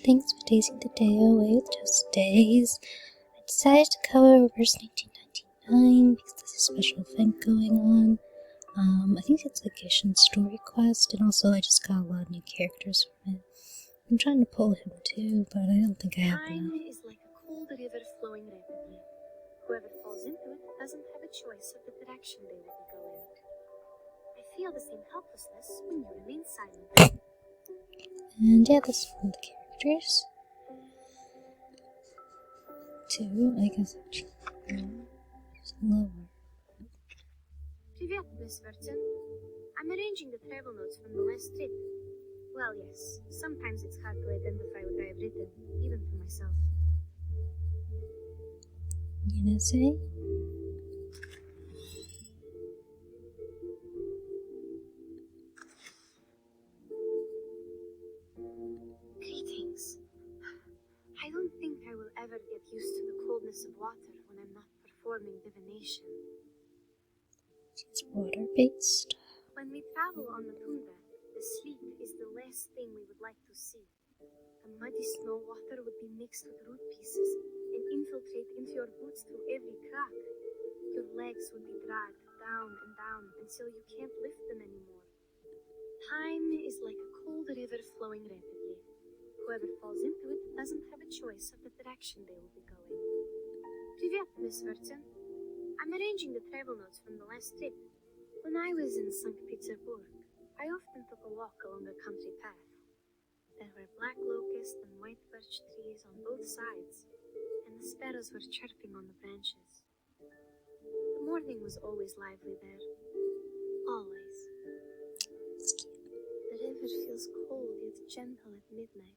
Thanks for dazing the day away with just days. I decided to cover Reverse 1999 because there's a special event going on. I think it's a Getian story quest, and also I just got a lot of new characters from it. I'm trying to pull him too, but I don't think I have enough. Time is like a cold river flowing rapidly. Whoever falls into it doesn't have a choice of the direction they will be going. I feel the same helplessness when you remain silent. And yeah, this is one of the characters. Two, I guess it's lower. Привет, Miss Verton. I'm arranging the travel notes from the last trip. Well, yes, sometimes it's hard to identify what I've written, even for myself. You know, say? Greetings. I don't think I will ever get used to the coldness of water when I'm not performing divination. It's water-based. When we travel on the tundra, the sleet is the last thing we would like to see. The muddy snow water would be mixed with root pieces and infiltrate into your boots through every crack. Your legs would be dragged down and down until you can't lift them anymore. Time is like a cold river flowing rapidly. Whoever falls into it doesn't have a choice of the direction they will be going. Привет, Miss Verton. I'm arranging the travel notes from the last trip. When I was in St. Petersburg, I often took a walk along a country path. There were black locust and white birch trees on both sides, and the sparrows were chirping on the branches. The morning was always lively there. Always. The river feels cold yet gentle at midnight.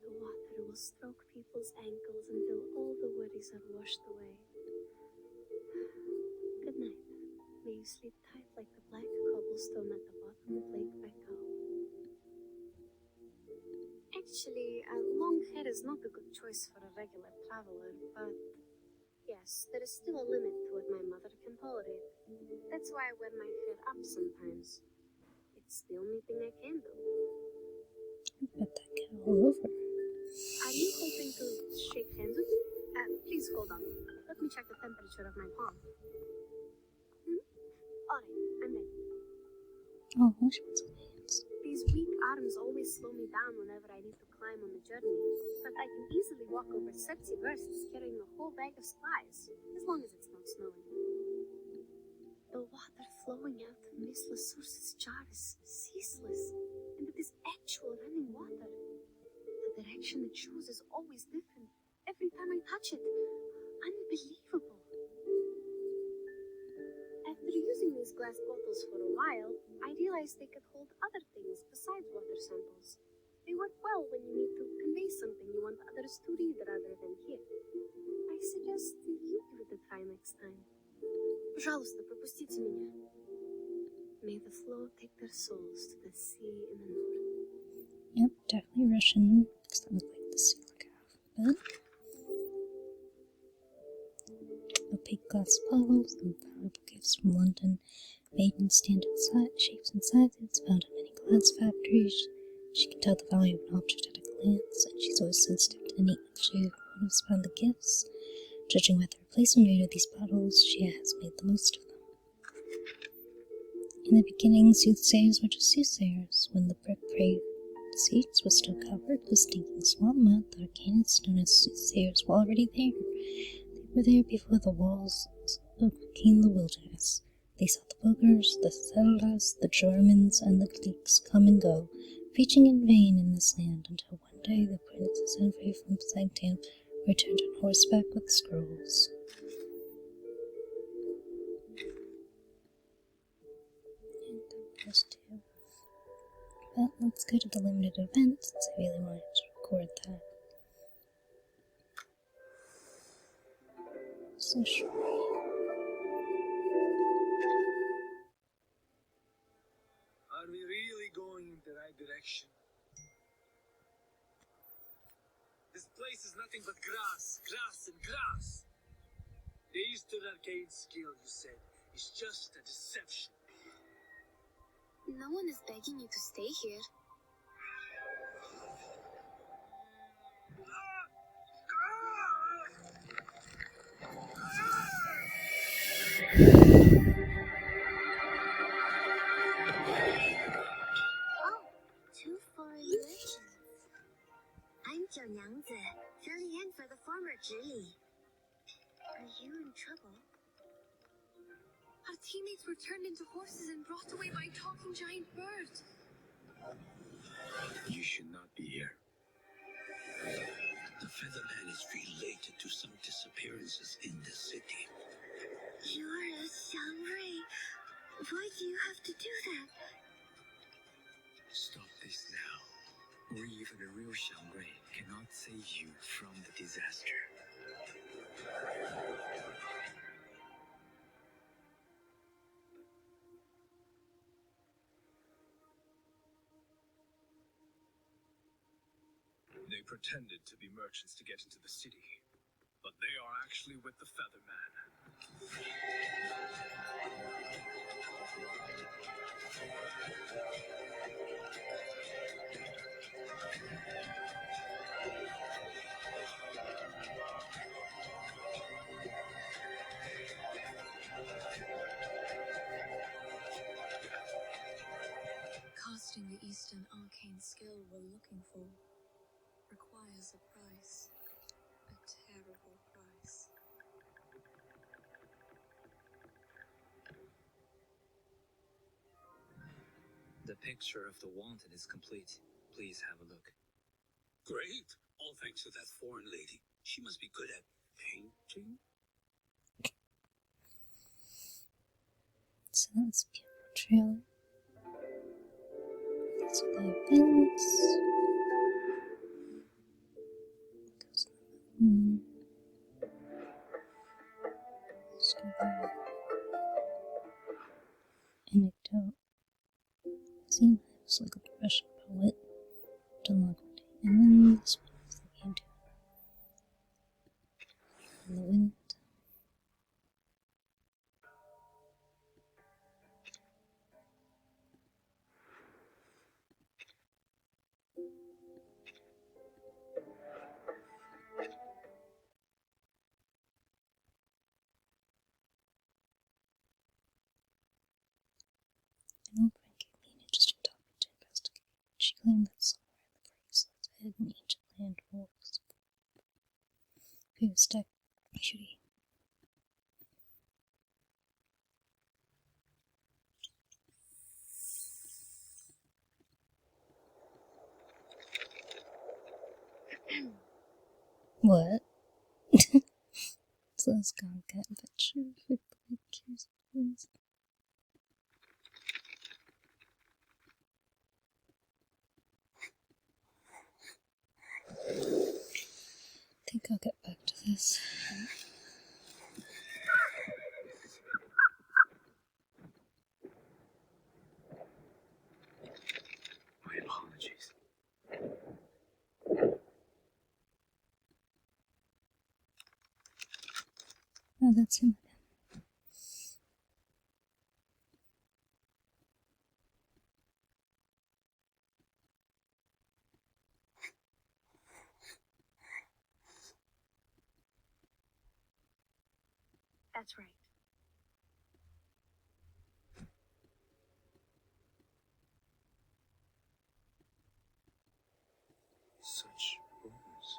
The water will stroke people's ankles until all the worries are washed away. Good night. May you sleep tight like the black cobblestone at the bottom of Lake Baikal. Actually, long hair is not a good choice for a regular traveler, but yes, there is still a limit to what my mother can tolerate. That's why I wear my hair up sometimes. It's the only thing I can do. Put that cat all over. Are you hoping to shake hands with me? Please hold on. Let me check the temperature of my palm. Alright, I'm ready. Oh, she wants hands. These weak arms always slow me down whenever I need to climb on the journey, but I can easily walk over sexy versts carrying a whole bag of supplies, as long as it's not snowing. The water flowing out of Miss Lesource's jar is ceaseless, and it is actual running water. The direction it shows is always different every time I touch it. Unbelievable. After using these glass bottles for a while, I realized they could hold other things besides water samples. They work well when you need to convey something you want others to read rather than hear. I suggest you give it a try next time. Пожалуйста, пропустите меня. May the flow take their souls to the sea in the north. Yep, definitely Russian. Does that look like the silk alphabet? Opaque glass bottles and valuable gifts from London, made in standard shapes and sizes, found in many glass factories. She can tell the value of an object at a glance, and she's always sensitive to any issue who has found the gifts. Judging by the replacement rate of these bottles, she has made the most of them. In the beginning, soothsayers were just soothsayers. When the brick-paved seats were still covered with stinking swamp mud, the arcanists known as soothsayers were already there. They were there before the walls became the wilderness. They saw the boogers, the settlers, the Germans, and the Greeks come and go, preaching in vain in this land until one day the princess Henry from Sanctum returned on horseback with scrolls. And that was two. But let's go to the limited event since I really wanted to record that. So sure. Are we really going in the right direction? This place is nothing but grass, grass, and grass. The Eastern arcane skill, you said, is just a deception. No one is begging you to stay here. Two foreign merchants. I'm 九娘子, filling in for the former 直里. Are you in trouble? Our teammates were turned into horses and brought away by a talking giant bird. You should not be here. The Featherman is related to some disappearances in the city. You're a Xiangrui. Why do you have to do that? Stop this now, or even a real Xiangrui cannot save you from the disaster. They pretended to be merchants to get into the city, but they are actually with the Featherman. Casting the Eastern arcane skill we're looking for requires a price. A terrible price. The picture of the wanted is complete. Please have a look. Great! All thanks to that foreign lady. She must be good at painting. So that's a beautiful trailer. That's what that builds. Goes Let's go there. Anecdote. See, I was like a professional poet. To unlock one day. And then this one is the game too. And the wind. An old friend gave me an interesting topic to investigate. She claimed that somewhere in the Far East lies a hidden ancient land of wolves. Who was stuck shooting. What? So this gone cat picture for the kids, please. I think I'll get back to this. My apologies. Oh, that's him again. That's right. Such rumors.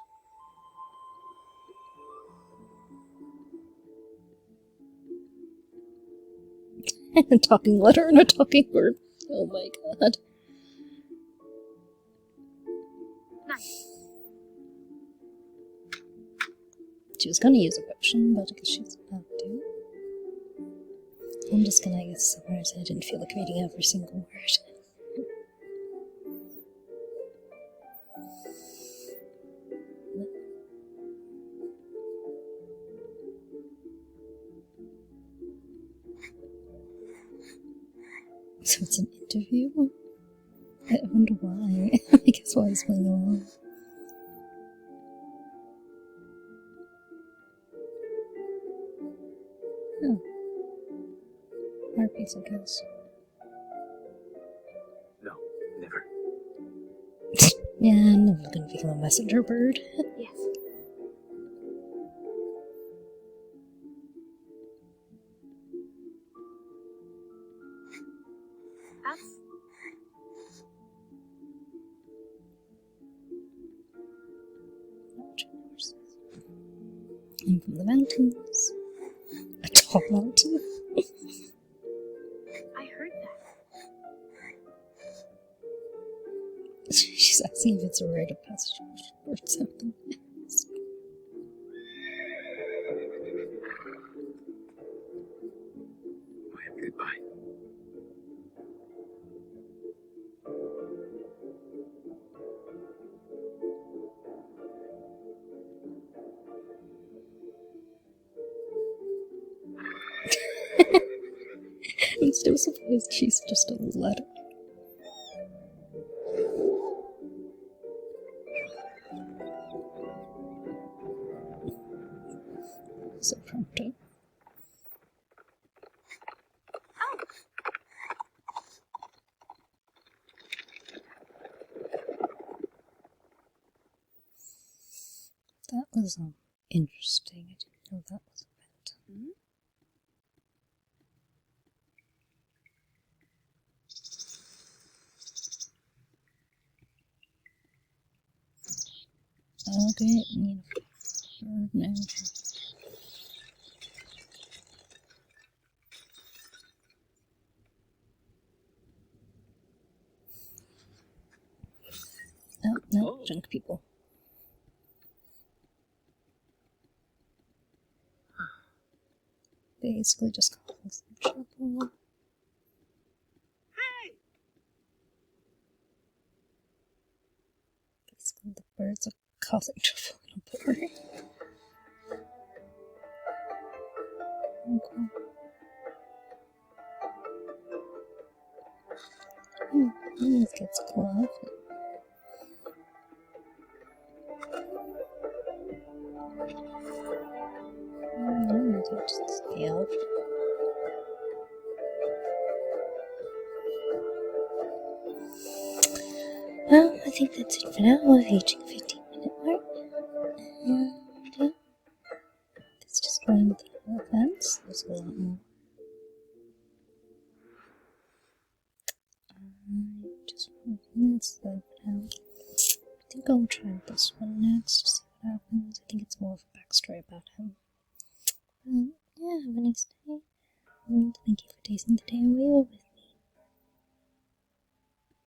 A talking letter and a talking bird. Oh my god. Nice. She was gonna use a potion, but I guess she's about to. I'm just gonna, I guess, summarize it. I didn't feel like reading every single word. So it's an interview? I wonder why. I guess why he's playing along. Oh. Harpies, I guess. No, never. Yeah, I'm never gonna become a messenger bird. Yes. And from the mountains. A tall mountain. I heard that. She's asking if it's a rite of passage or something. Quiet goodbye. I'm still surprised she's just a letter. So pronto. That was interesting. I didn't know that was a vent. Okay, need a bird now. Oh, no, junk people. Basically just causing some trouble. Basically the birds are causing trouble in a board. Okay. This gets close. Just stay out. Well, I think that's it for now. We're reaching 15-minute mark. And let's just go into the events. There's a lot more. Just that's that now. I think I'll try this one next to see what happens. I think it's more of a backstory about him. Yeah, have a nice day. And thank you for tasting the day away with